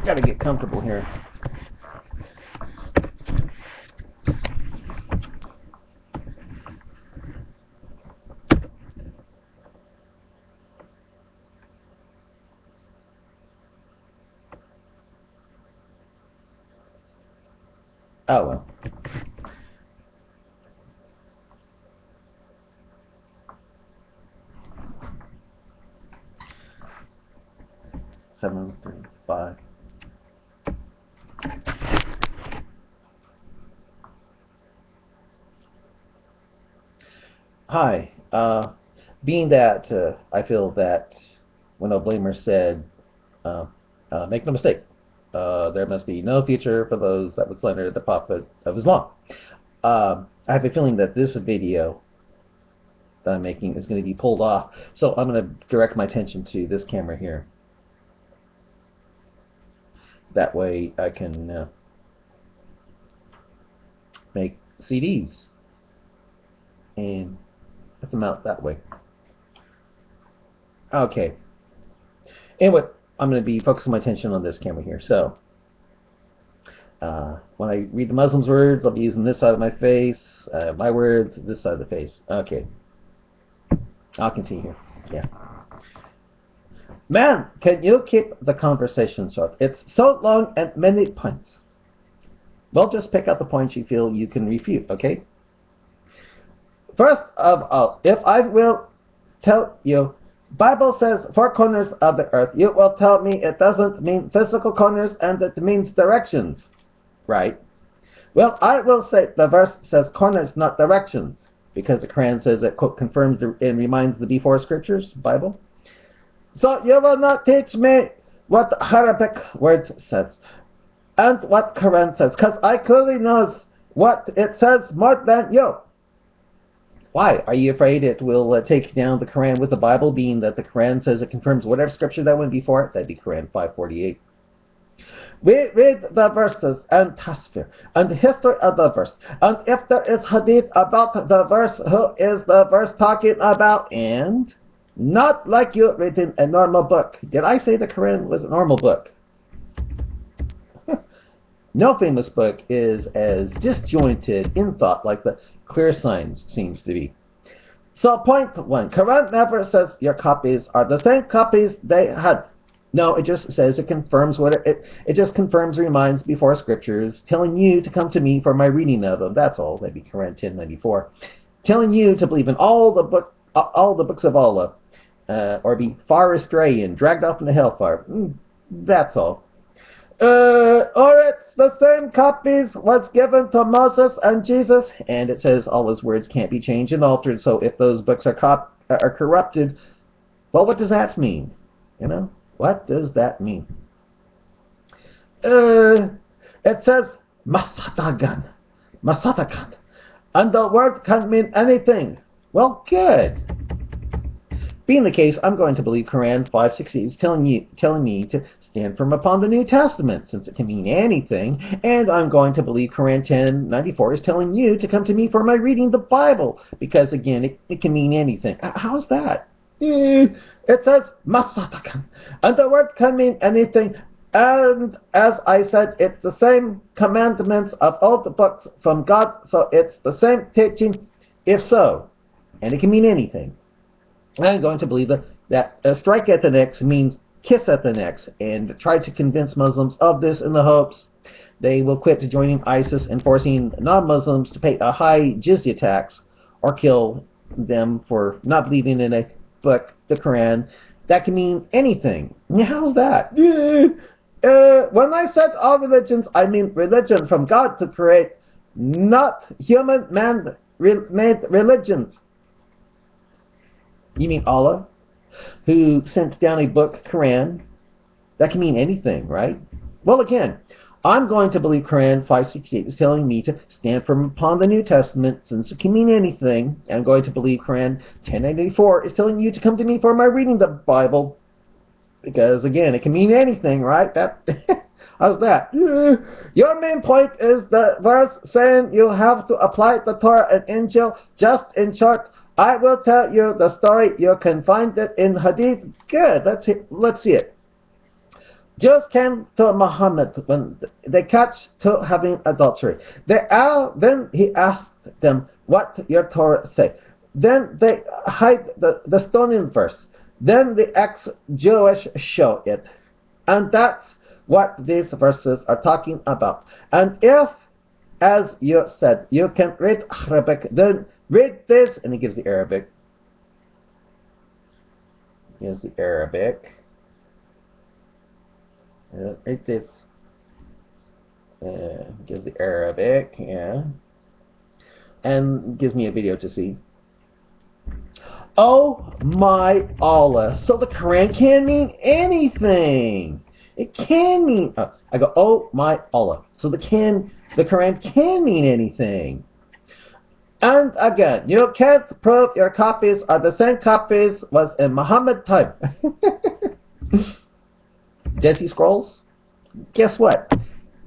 Gotta get comfortable here. Oh well. Seven, 3, 5. Hi. Being that I feel that when a blamer said, make no mistake, there must be no future for those that would slander the Prophet of Islam. I have a feeling that this video that I'm making is going to be pulled off, so I'm going to direct my attention to this camera here. That way I can make CDs and put them out that way. Okay. Anyway, I'm going to be focusing my attention on this camera here. So, when I read the Muslims' words, I'll be using this side of my face. My words, this side of the face. Okay. I'll continue here. Yeah. Man, can you keep the conversation short? It's so long and many points. Well, just pick out the points you feel you can refute, okay? First of all, if I will tell you, Bible says 4 corners of the earth, you will tell me it doesn't mean physical corners and it means directions, right? Well, I will say the verse says corners, not directions, because the Quran says it, quote, confirms and reminds the before scriptures, Bible. So you will not teach me what Arabic word says and what Quran says, because I clearly knows what it says more than you. Why? Are you afraid it will take down the Quran with the Bible, being that the Quran says it confirms whatever scripture that went before it? That'd be Quran 548. We read the verses and tafsir and the history of the verse, and if there is hadith about the verse, who is the verse talking about? And not like you reading a normal book. Did I say the Quran was a normal book? No famous book is as disjointed in thought like the Clear Signs seems to be. So point 1, Quran never says your copies are the same copies they had. No, it just says it confirms what it just confirms, reminds before scriptures, telling you to come to me for my reading of them. That's all. That'd be Quran 1094. Telling you to believe in all the books of Allah, or be far astray and dragged off into hellfire. That's all. Or it's the same copies was given to Moses and Jesus, and it says all his words can't be changed and altered. So if those books are corrupted, well, what does that mean? You know, what does that mean? It says masatagan, and the word can mean anything. Well, good. Being the case, I'm going to believe Quran 5:16 is telling me to stand firm upon the New Testament, since it can mean anything, and I'm going to believe Quran 10:94 is telling you to come to me for my reading the Bible, because again, it can mean anything. How's that? It says masatakan, and the word can mean anything, and as I said, it's the same commandments of all the books from God, so it's the same teaching, if so, and it can mean anything. I'm going to believe that strike at the necks means kiss at the necks, and try to convince Muslims of this in the hopes they will quit joining ISIS and forcing non-Muslims to pay a high jizya tax, or kill them for not believing in a book, the Quran, that can mean anything. How's that? When I said all religions, I mean religion from God to create, not human man-made religions. You mean Allah, who sent down a book, Quran? That can mean anything, right? Well, again, I'm going to believe Quran 5:68 is telling me to stand firm upon the New Testament, since it can mean anything. I'm going to believe Quran 10:94 is telling you to come to me for my reading the Bible, because again, it can mean anything, right? How's that? Your main point is the verse saying you have to apply the Torah and Injil. Just in short, I will tell you the story. You can find it in Hadith. Good. Let's see it. Jews came to Muhammad when they catch to having adultery. Then he asked them, what your Torah say? Then they hide the stoning verse. Then the ex-Jewish show it. And that's what these verses are talking about. And if, as you said, you can read Arabic, then read this, and he gives the Arabic. Here's the Arabic. Read this. Gives the Arabic, yeah. And gives me a video to see. Oh my Allah. So the Quran can mean anything. It can mean, I go, oh my Allah. So the Quran can mean anything. And again, you can't prove your copies are the same copies was in Muhammad time. Dead Sea Scrolls? Guess what?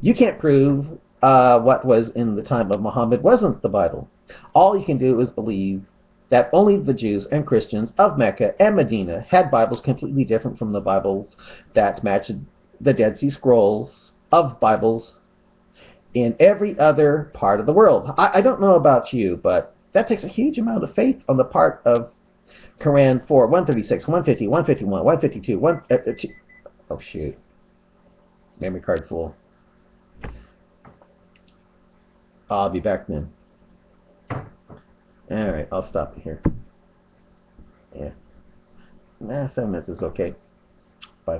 You can't prove what was in the time of Muhammad wasn't the Bible. All you can do is believe that only the Jews and Christians of Mecca and Medina had Bibles completely different from the Bibles that matched the Dead Sea Scrolls of Bibles in every other part of the world. I don't know about you, but that takes a huge amount of faith on the part of Quran 4, 136, 150, 151, 152, oh shoot. Memory card full. I'll be back then. Alright, I'll stop it here. Yeah. 7 minutes is okay. Bye.